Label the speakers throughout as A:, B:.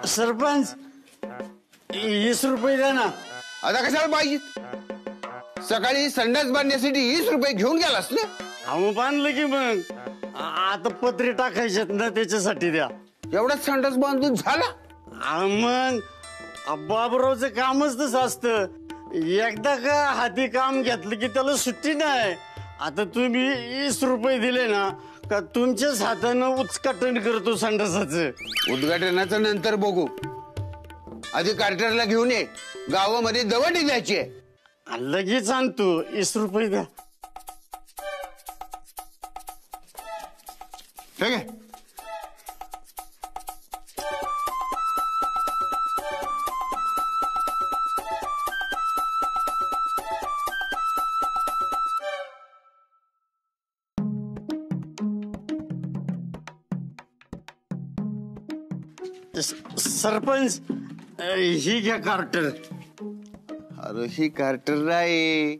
A: सरपंच 20 रुपये द्या ना.
B: आता कशाला पाहिजे? सकाळी संडास बांधण्यासाठी 20 रुपये घेऊन गेलास ना.
A: अहो बांधलं की मग आता पत्रे टाकायच्यात ना त्याच्यासाठी द्या.
B: एवढाच संडास बांधून झाला.
A: मग बाबरावचं कामच तसं असतं. एकदा का हाती काम घेतलं की त्याला सुट्टी नाही. आता तुम्ही 20 रुपये दिले ना का तुमच्याच हातानं उचकाटन करतो संडासाचं.
B: उद्घाटनाचं नंतर बघू. आधी कार्टरला घेऊन ये. गावामध्ये दवंडी द्यायची आहे.
A: लगेच आणतो. 20 रुपये द्या.
B: ठीक आहे.
A: सरपंच ही घ्या कार्टर.
B: अरे ही कार्टर आहे.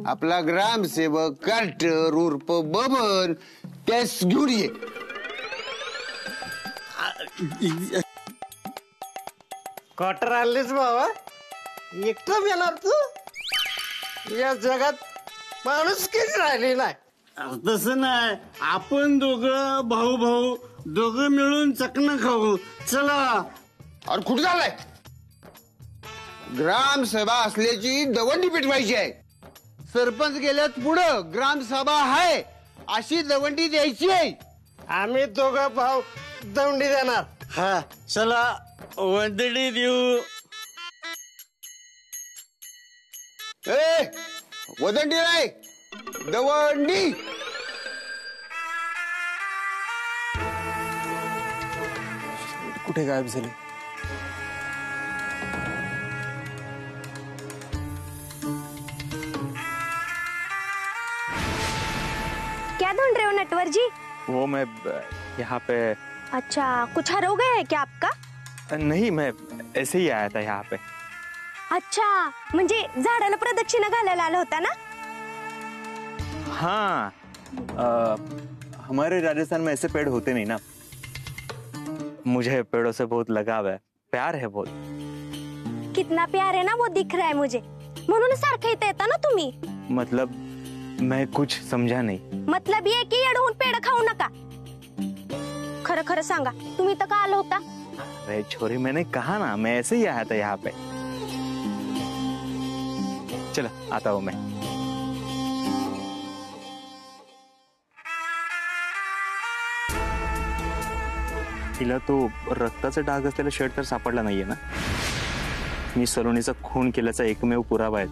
B: आपला ग्रामसेवक कार्टर उर्फ बबन त्यास घेऊन ये.
A: क्वार्टर आलेच बाबा. एकटं येणार तू. या जगात माणूस किती राहिली नाही. तसं नाही. आपण दोघं भाऊ भाऊ दोघं मिळून चकना खाऊ. चला.
B: अरे कुठे झालाय? ग्रामसभा असल्याची दवंडी पेटवायची आहे. सरपंच गेल्यात पुढं ग्रामसभा आहे अशी दवंडी द्यायची आहे.
A: आम्ही दोघं भाऊ दवंडी देणार. हा चला वंदडी देऊ.
B: ए वदंडी नाही दवंडी.
C: कुठे गायब झाले?
D: क्या ढूंढ रहे हो नटवर जी?
C: वो मैं यहाँ पे।
D: अच्छा कुछ हर हो गया है क्या आपका?
C: नहीं मैं ऐसे ही आया था यहाँ पे.
D: अच्छा म्हणजे झाडाला प्रदक्षिणा घालायला आला होता ना?
C: हाँ हमारे राजस्थान में ऐसे पेड़ होते नहीं ना. मुझे पेड़ों से बहुत लगाव है. प्यार है बहुत.
D: कितना प्यार है ना वो दिख रहा है मुझे. म्हणून सारखं इथे येता ना तुम्ही.
C: मतलब मैं कुछ समझा नहीं.
D: मतलब ये की येडहून पेड़ खाऊ नका. खरं खरं सांगा तुम्ही तर का आला होता?
C: अरे छोरी मैंने कहा ना मैं ऐसे ही आया था यहाँ पे. चलो आता हूँ मैं. तिला तो रक्ताचा डाग असलेला शर्ट तर सापडला नाहीये ना. मी सलोनीचा खून केल्याचा एकमेव पुरावा आहे.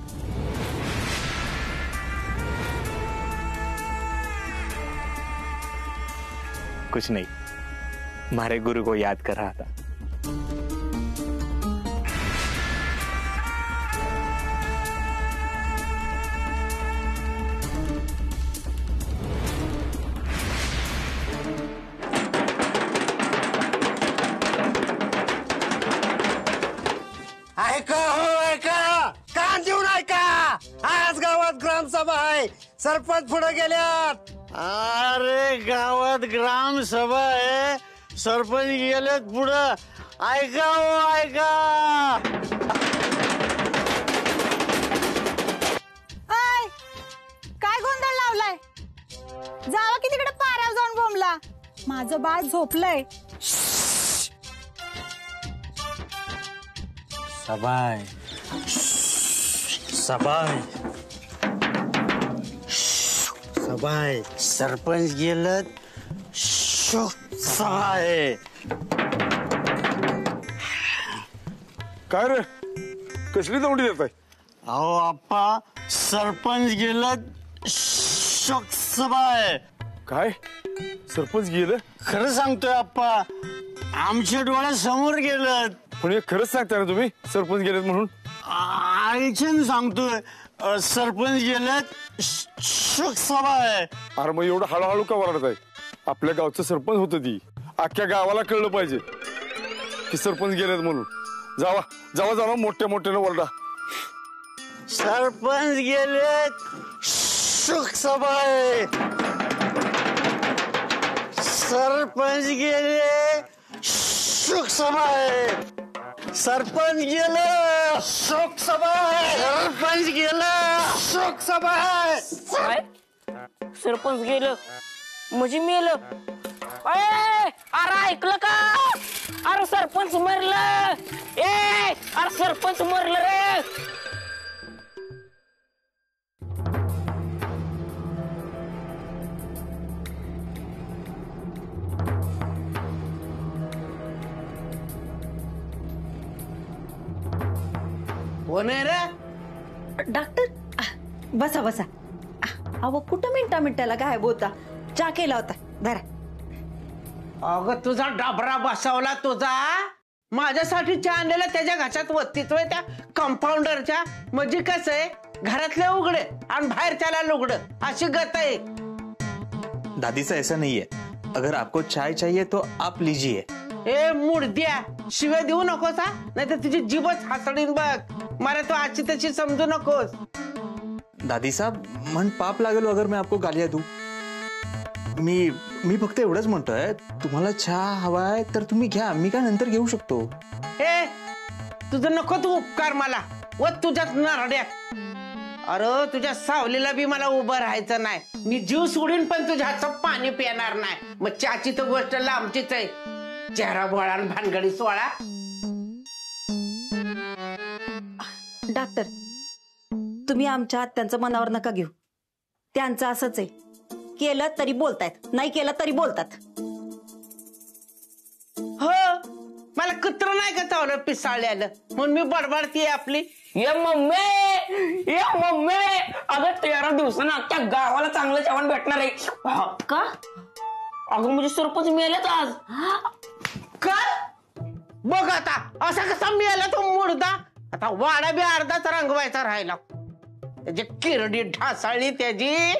C: कुछ नहीं. हमारे गुरु को याद कर रहा था.
A: कान देऊन ऐका. आज गावात ग्रामसभा आहे. सरपंच पुढे गेल्यात. अरे गावात ग्रामसभा आहे. सरपंच गेल्यात पुढं. ऐका हो ऐका.
E: काय गोंधळ लावलाय? जावा की तिकडे पाऱ्यावर जाऊन बोंबला. माझं बाळ झोपलंय.
A: सबाय सबाय सबाय. सरपंच गेलं. सबाय.
F: काय रे कसली दौंडी देत आहे?
A: अहो आप्पा सरपंच गेलं. शोक सबाय.
F: काय सरपंच गेलं?
A: खरं सांगतोय आप्पा. आमच्या डोळ्यासमोर गेलं.
F: पण हे खरंच सांगताय ना तुम्ही सरपंच गेलेत म्हणून?
A: आईच्यानं सांगतोय. सरपंच गेलेत. शोक सभा आहे.
F: अरे मग एवढं हळूहळू का वरडत आहे? आपल्या गावचं सरपंच होतं ती. अख्ख्या गावाला कळलं पाहिजे की सरपंच गेलेत म्हणून. जावा जावा जावा मोठ्या मोठ्यानं वरडा.
A: सरपंच गेलेत. शोक सभा आहे. सरपंच गेले शोकसभा आहे. सरपंच गेलं शोकसभा आहे. सरपंच गेलं शोकसभा आहे.
G: काय सरपंच गेलं म्हणजे मेलं. अरे ऐकलं का? अरे सरपंच मरलं. अरे सरपंच मरलं रे.
A: कोण आहे रे?
E: डॉक्टर बसा बसा. अहो कुठं मिनिटाला गायब होता. चहा केला होता धरा.
H: अगं तुझा डबरा बसवला तुझा माझ्यासाठी चहा आणलेला त्याच्या घशात वत्तीतोय त्या कंपाऊंडरच्या. म्हणजे कसं आहे घरातले उघडे आणि बाहेरच्याला लुगडं अशी गत आहे.
C: दादी सा ऐसा नहीं है, अगर आपको चाय चाहिए तो आप लीजिए.
H: ए मुडद्या शिव्या देऊ नकोस हा, नाही तर तुझी जीभच हासडीन बघ. मला तू अशी तशी समजू नकोस.
C: दादी साहब मन पाप लागेल अगर मैं आपको गालियां दूं. मी फक्त एवढंच म्हणतोय, तुम्हाला चहा हवाय तर तुम्ही घ्या, मी काय नंतर घेऊ शकतो.
H: ए तुझं नको तू उपकार मला व तुझ्याच नारड्यात. अरे तुझ्या सावलीला बी मला उभं राहायचं नाही. मी जीव सोडीन पण तुझ्या हातचं पाणी पिणार नाही. मग चहाची तर गोष्ट लांबचीच आहे. चेहरा बोळा आणि भानगडी सोळा.
E: डॉक्टर तुम्ही आमच्या आत्यांचं मनावर नका घेऊ. त्यांचं असंच आहे, केलं तरी बोलतायत, नाही केलं तरी बोलतात.
H: हो मला कुत्र नाही का चावलं पिसाळल्यालं म्हणून मी बडबडतीये आपली.
G: ये मम्मी अगं 13 दिवसांना अख्ख्या गावाला चांगलं जेवण भेटणार आहे. का? अगं म्हणजे सरपंच मेलेत आज.
H: काय बघ आता असा कसा मिळाला तो मुर्दा. आता वाडा बी अर्धाच रंगवायचा राहिला. त्याची किरडी ढासाळली त्याची.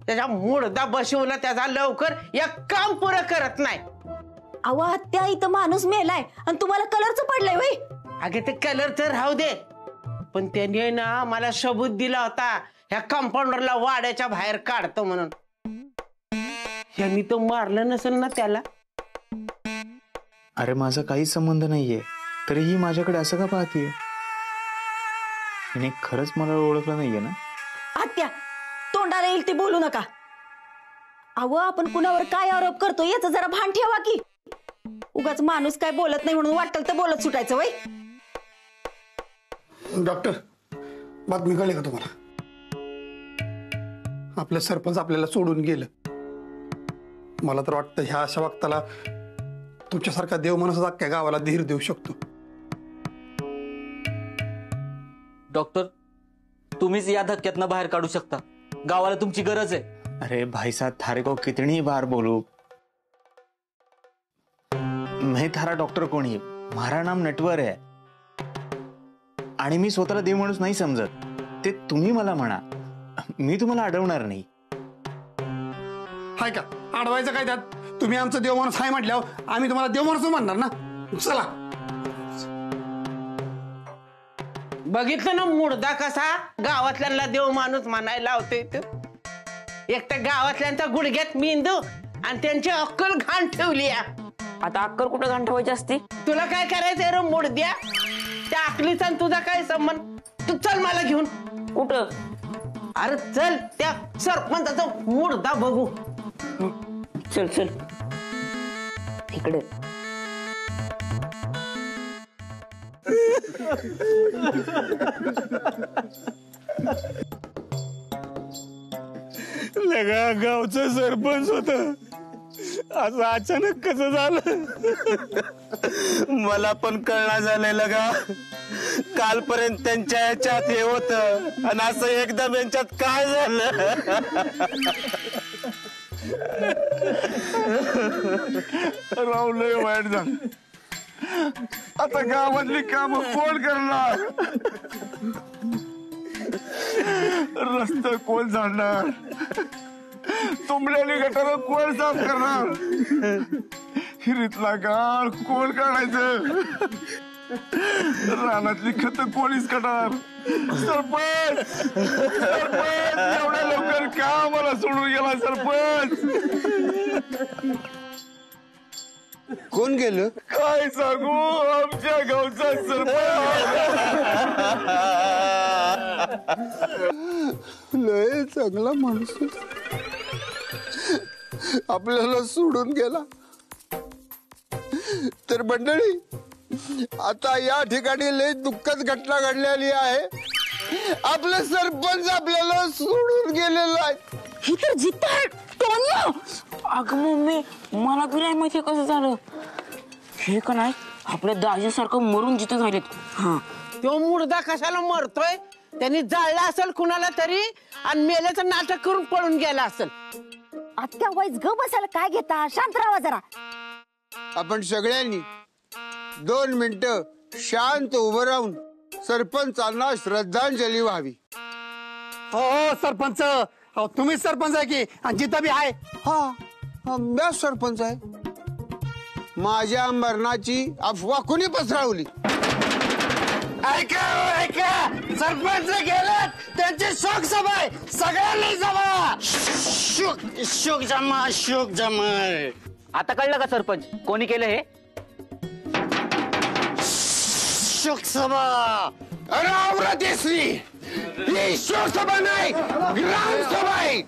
H: त्याच्या मुर्दा बसवला त्याचा लवकर एक काम पुरं करत नाही.
E: अहो हत्या इथं माणूस मेलाय आणि तुम्हाला कलरचं पडलंय वय.
H: अगे ते कलर तर राहू दे, पण त्याने ना मला सबूत दिला होता ह्या कंपाऊंडरला वाड्याच्या बाहेर काढतो म्हणून. यांनी तो मारलं नसेल ना त्याला.
C: अरे माझा काहीच संबंध नाहीये, तरीही माझ्याकडे असं का पाहतीये? हिने खरंच मला ओळखलं नाहीये ना?
E: हत्या तोंडाला येईल ते बोलू नका. अहो आपण कुणावर काय आरोप करतो याचं जरा भान ठेवा की. उगाच माणूस काय बोलत नाही म्हणून वाटलं तर बोलत सुटायचं वय.
I: डॉक्टर बातमी कळली का तुम्हाला? आपलं सरपंच आपल्याला सोडून गेलं. मला तर वाटतं ह्या अशा वक्ताला तुमच्यासारखा देव माणूस अख्ख्या गावाला धीर देऊ शकतो.
J: डॉक्टर तुम्हीच या धक्क्यातनं बाहेर काढू शकता. गावाला तुमची गरज आहे.
C: अरे भाई साहब थारे को कितनी बार बोलू, मैं थारा डॉक्टर कोणी, मारा नाम नटवर आहे आणि मी स्वतःला देव माणूस नाही समजत. ते तुम्ही मला म्हणा, मी तुम्हाला अडवणार नाही.
I: हाय का अडवायचं काय त्यात? तुम्ही आमचं देव माणूस हाय म्हटल्यावर आम्ही तुम्हाला देव माणूस म्हणणार ना. चला.
H: बघितलं ना मुर्दा कसा गावातल्यांना देव माणूस म्हणायला लावतोय. एक तर गावातल्यांचा गुडघ्यात मेंदू आणि त्यांची अक्कल घाण ठेवली.
G: आता अक्कल कुठं घाण ठेवायची असती?
H: तुला काय करायचंय रे मुर्द्या? त्या अकलीचा तुझा काय संबंध? तू चल मला घेऊन.
G: कुठं?
H: अरे चल त्या सरपंचाचा मुर्दा बघू.
G: चल चल इकडे.
F: लगा गावचं सरपंच होत, असं अचानक कसं झालं?
A: मला पण कळणार झालंय लगा. कालपर्यंत त्यांच्या ह्याच्यात हे होत आणि असं एकदम यांच्यात काय झालं?
F: राव लय वाईट झालं. आता गावातली काम कोण करणार? रस्ते कोण झाडणार? तुंबलेली गटार कोण साफ करणार? हिरीतला गाळ कोण काढायचं? रानातली खत कोणीच काढणार? सरपंच सरपंच एवढ्या लवकर का मला सोडून गेला सरपंच?
B: कोण गेलं?
F: काय सांगू आमच्या गावचा
B: लय चांगला माणूस आपल्याला सोडून गेला. तर मंडळी, आता या ठिकाणी लय दुःखद घटना घडलेली आहे. आपलं सरपंच आपल्याला सोडून गेलेलं आहे.
G: ही तर जिद्द आहे टोन्या. अगं मम्मी, मला बी नाही माहिती कसं झालं हे. का नाही आपल्या दाजीसारखं मरून जिथं झालेत.
H: हा, तो मुर्दा कशाला मरतोय? त्यांनी जाळला असेल कुणाला तरी आणि मेल्याचं नाटक करून पळून गेला असेल.
E: आत्या वाईज ग बसायला काय घेता? शांत राहा जरा.
B: आपण सगळ्यांनी 2 मिनिटं शांत उभं राहून सरपंचांना श्रद्धांजली व्हावी.
I: हो सरपंच, हो तुम्हीच सरपंच आहे की, आणि जिथं बी आहे.
B: हा, मी सरपंच आहे. माझ्या मरणाची अफवा कोणी पसरवली?
A: ऐका ऐका, सरपंच गेलेत, त्यांची शोक सभा आहे, सगळ्यांनी जमा. शोक जमा, शोक जमा.
J: आता कळलं का सरपंच कोणी केलं हे?
A: शोक सभा.
B: अरे आवरातेसली, ही शोकसभा नाही, ग्रामसभा आहे.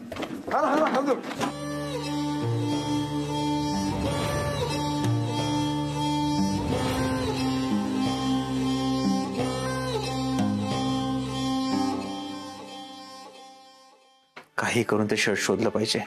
C: काही करून ते शर्ट शोधलं पाहिजे.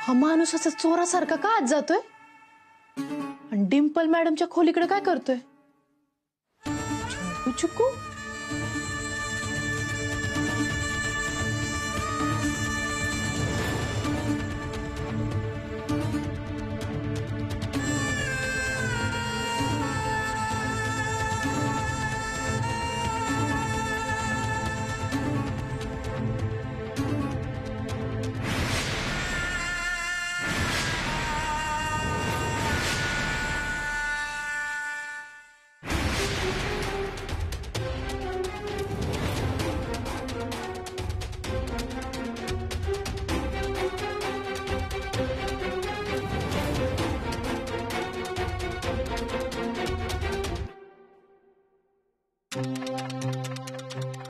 K: हा माणूस असं चोरासारखा का आत जातोय आणि डिम्पल मॅडमच्या खोलीकडे काय करतोय? चुकू चुकू.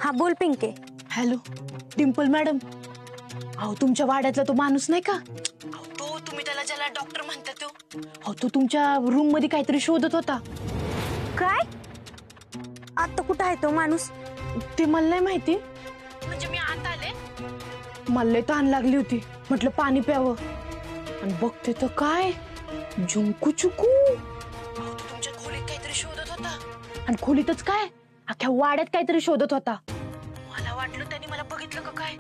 D: हा बोल पिंके.
K: हॅलो डिम्पल मॅडम, अहो तुमच्या वाड्यातला तो माणूस नाही का, अहो तो तुम्ही त्याला ज्याला डॉक्टर म्हणता तो, अहो तो तुमच्या रूम मध्ये काहीतरी शोधत होता.
D: काय? आता कुठं आहे तो माणूस?
K: ते मला नाही माहिती. म्हणजे मी आत आले, मला लय तहान लागली होती, म्हटलं पाणी प्यावं, आणि बघते तर काय जुंकू चुकू, अहो तो तुमच्या खोलीत काहीतरी शोधत होता. आणि खोलीतच काय, अख्ख्या वाड्यात काहीतरी शोधत होता. मला वाटलं त्यांनी मला बघितलं का काय,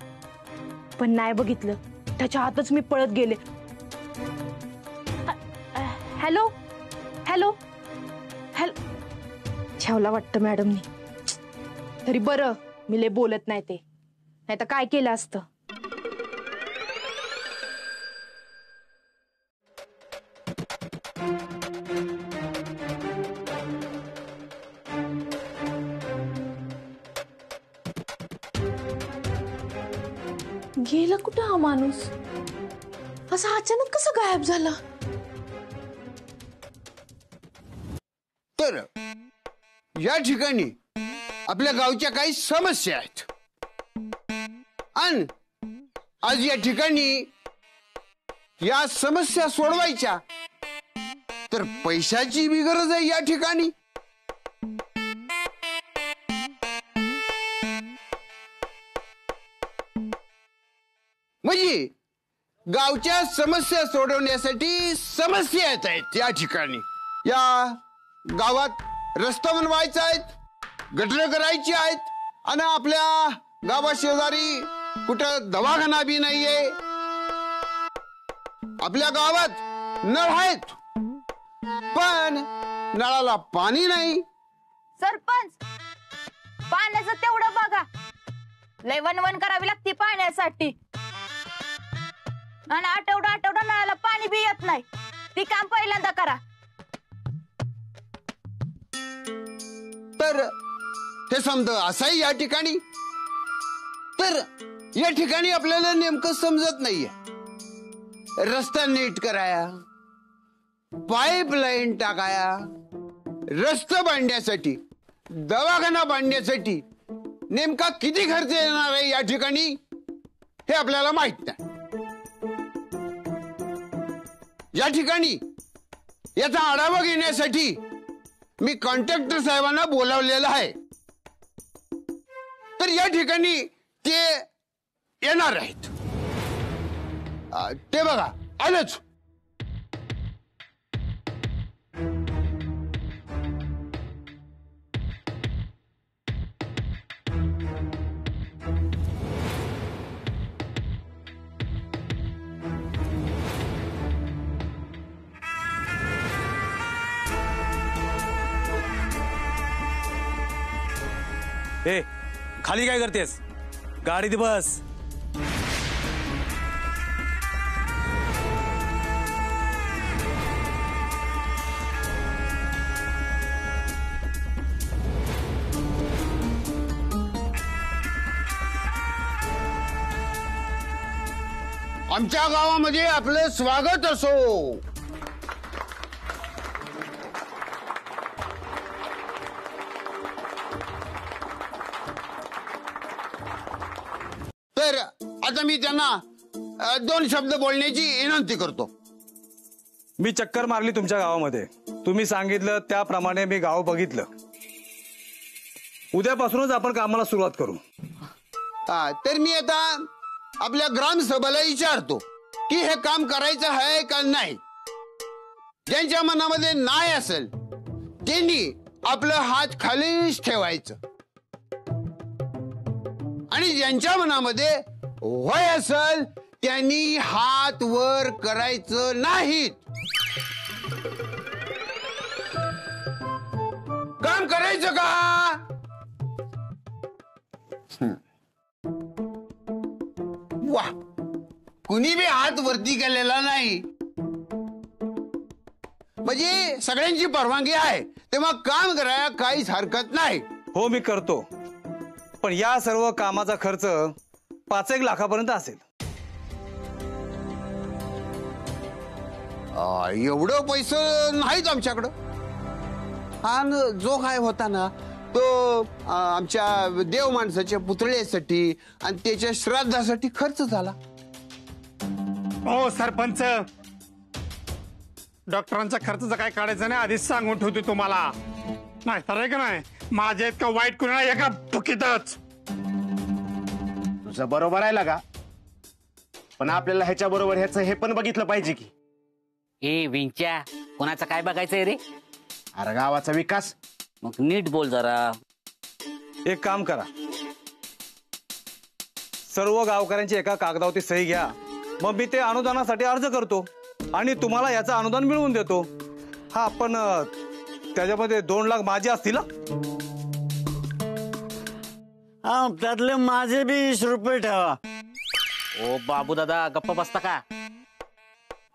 K: पण नाही बघितलं. त्याच्या हातच मी पळत गेले. Hello hello hello. ठेवला वाटतं मॅडमनी. तरी बरं मी लय बोलत नाही, ते नाही तर काय केलं असतं. गेला कुठं हा माणूस? असा अचानक कसा गायब झाला?
B: तर या ठिकाणी आपल्या गावच्या काही समस्या आहेत, आणि आज या ठिकाणी या समस्या सोडवायच्या तर पैशाची बी गरज आहे या ठिकाणी. म्हणजे गावच्या समस्या सोडवण्यासाठी समस्या येत आहेत या ठिकाणी. या गावात रस्ता बनवायचा आहेत, गटर करायची आहेत, आणि आपल्या गावा शेजारी कुठं दवाखाना बी नाहीये. आपल्या गावात नळ आहेत पण नळाला पाणी नाही.
E: सरपंच
L: पाण्याचं तेवढं बघा, लय वनवन करावी लागते पाण्यासाठी. आणि आठवडा नळाला पाणी बी येत नाही. ती काम पहिल्यांदा करा.
B: तर ते समज असंही या ठिकाणी, तर या ठिकाणी आपल्याला नेमकं समजत नाहीये. रस्ता नीट कराया, पाईपलाईन टाकाया, रस्ता बांधण्यासाठी, दवाखाना बांधण्यासाठी नेमका किती खर्च येणार आहे या ठिकाणी हे आपल्याला माहित नाही. या ठिकाणी याचा आढावा घेण्यासाठी मी कॉन्ट्रॅक्टर साहेबांना बोलावलेलं आहे. तर या ठिकाणी ते येणार आहेत. ते बघा आलंच.
J: ए, खाली काय करतेस? गाडीत बस.
B: आमच्या गावामध्ये आपलं स्वागत असो. तर आता मी त्यांना 2 शब्द बोलण्याची विनंती करतो.
J: मी चक्कर मारली तुमच्या गावामध्ये, तुम्ही सांगितलं त्याप्रमाणे मी गाव बघितलं. उद्यापासूनच आपण कामाला सुरुवात करू.
B: तर मी आता आपल्या ग्रामसभेला विचारतो की हे काम करायचं आहे का नाही. ज्यांच्या मनामध्ये नाही असेल त्यांनी आपलं हात खालीच ठेवायचं आणि ज्यांच्या मनामध्ये होय असेल त्यांनी हात वर करायचं नाहीत. काम करायचं का? वा, कुणी बी हात वरती केलेला नाही म्हणजे सगळ्यांची परवानगी आहे, तेव्हा काम करायला काहीच हरकत नाही.
J: हो, मी करतो, पण या सर्व कामाचा खर्च 5-1 लाखापर्यंत असेल.
B: एवढं पैसे नाहीत आमच्याकडं. आणि जो काय होता ना तो आमच्या देव माणसाच्या पुतळ्यासाठी आणि त्याच्या श्राद्धासाठी खर्च झाला.
I: हो सरपंच, डॉक्टरांचा खर्च काय काढायचा नाही आधीच सांगून ठेवतो तुम्हाला. नाही तर आहे का नाही माझ्या इतकं वाईट कुणा एका फुकीतच.
A: तुझं बरोबर आहे का, पण आपल्याला ह्याच्या बरोबर ह्याचं हे पण बघितलं पाहिजे की.
G: ए विंच्या, कोणाचं काय बघायचंय रे?
A: अरे गावाचा विकास.
G: मग नीट बोल जरा.
J: एक काम करा, सर्व गावकऱ्यांची एका कागदावरती सही घ्या, मग मी ते अनुदानासाठी अर्ज करतो आणि तुम्हाला याचं अनुदान मिळवून देतो. हा, पण त्याच्यामध्ये 2 लाख माझे असतील.
A: हा, त्यातले माझे बी 20 रुपये ठेवा.
G: ओ बाबू दादा, गप्पा बसता का?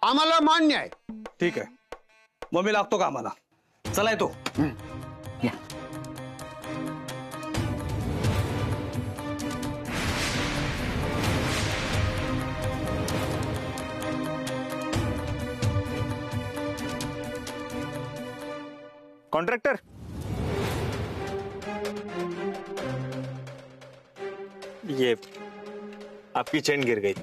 B: आम्हाला मान्य आहे.
J: ठीक आहे, मग मी लागतो कामाला. चला येतो.
A: कॉन्ट्रॅक्टर, ये आपकी चेन गिर गई.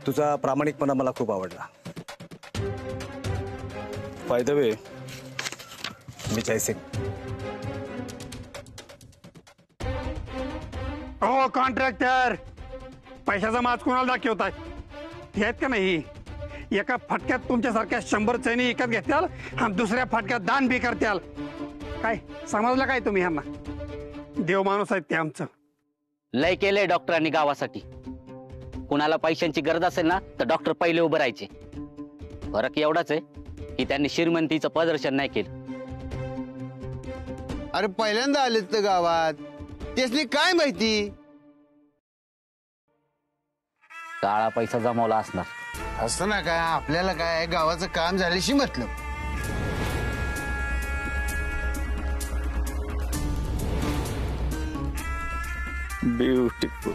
J: तुझा प्रामाणिकपणा मला खूप आवडला. बाय द वे, मी जयसिंग.
I: हो कॉन्ट्रॅक्टर, पैशाचा माज कोणाला दाखवताय? हे आहेत का नाही, एका फटक्यात तुमच्यासारख्या 100 चैनी विकत घेत्याल आणि दुसऱ्या फटक्यात दान बी करत्याल. काय समजलं काय तुम्ही? ह्यांना देव माणूस आहेत ते आमचं.
G: लय केलंय डॉक्टरांनी गावासाठी. कुणाला पैशांची गरज असेल ना तर डॉक्टर पहिले उभं राहायचे. फरक एवढाच आहे,
M: की त्यांनी श्रीमंतीचं प्रदर्शन नाही केलं.
B: अरे पहिल्यांदा आलेत तर गावात, त्यासनी काय माहिती?
M: काळा पैसा जमवला असणार.
B: असं ना काय, आपल्याला काय गावाचं काम झाल्याशी मतलब.
F: ब्युटिफुल.